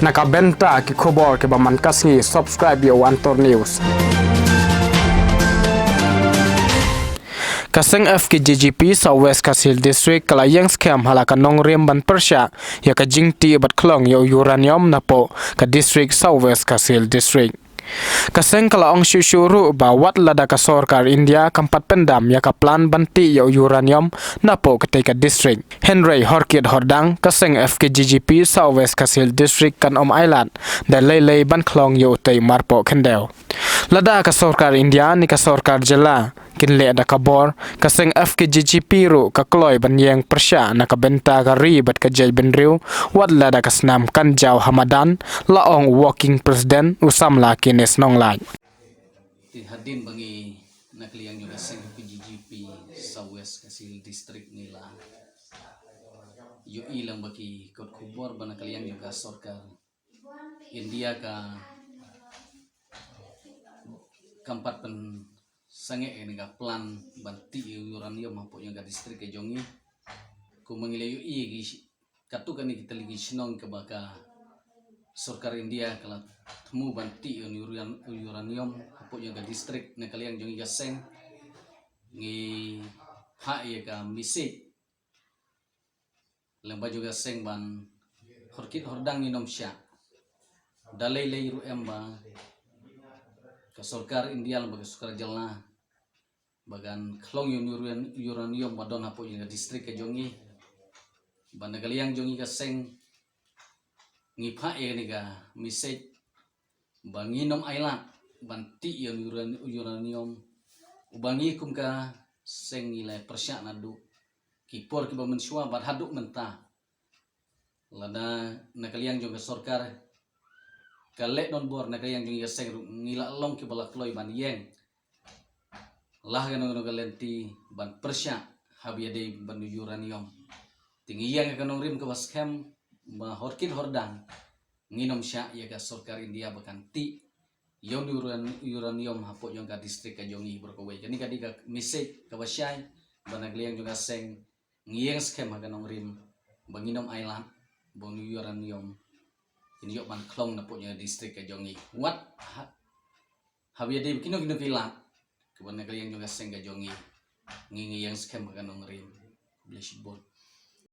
Nakabenta ki khobor ke baman kasngi subscribe yo Antor News. Kaseng FKGGP Southwest Kasil District kalayang scam halaka nong rem ban persya ya ka jingti bat klong yo uranium napo ka District Southwest Kasil District. Kaseng kala ong syusyuru ba wat lada ka sorkar India kampat pendam ya ka plan banti yo uranium napo ketika district. Henry Horkit Hordang kaseng FKGGP Southwest Kasil District kan Island dan lay ban klong yo utay marpo kendel. Lada ka sorkar India ni ka sorkar jela kinle da kabor kaseng FKGGP ru ka kloy banyeng persya na kabenta ka ribat ka jay benriu wat lada ka snam kan jaw Hamadan laong walking president usam la kines nonglay. Hadin bangi nakliyang yung kaseng FKGGP Southwest Kasil District nila yung ilang baki kot kubor ba nakliyang yung kasorkar India ka kampat pen sange nga plan banti uranium mapo yung ka district ke jongi kung mangilayo igi katukan ni kita lagi sinong ke baka sorkar India kala temu banti uranium mapo yung ka district na kaliang jongi gaseng ngi ha ya ka misik lamba juga seng ban Horkit Hordang inom siya dalay ru emba ka sorkar India lamba ka sorkar jalna bagan klong uranium badon hapo yung district ke jongi ban nagaliang jongi ka seng ngipha ni ka misik banginom island banti yung uranium ubangi kum ka seng nilai persya nadu kipor ki bamensua bat haduk mentah lada nakaliang jong ka sorkar kalek non bor nakaliang jong seng ngila long ki balak loy ban yeng lah ganong galenti ban persya habiade ban uranium tingi yang kanong rim ka baskem ba Horkit Hordang nginom sya ya ka sorkar India bakanti yon uranium hapo yung ka district ka jongi berkaway kani kadi ka misik ka basyay ban nakaliang jong seng ngiyang scam haganong rim banginom island bong uranium ini yok man klong na po niya district ka jongi what habiade kino kilang keban nakaliyang yung gaseng ka jongi ngiyang scam haganong rim blessed board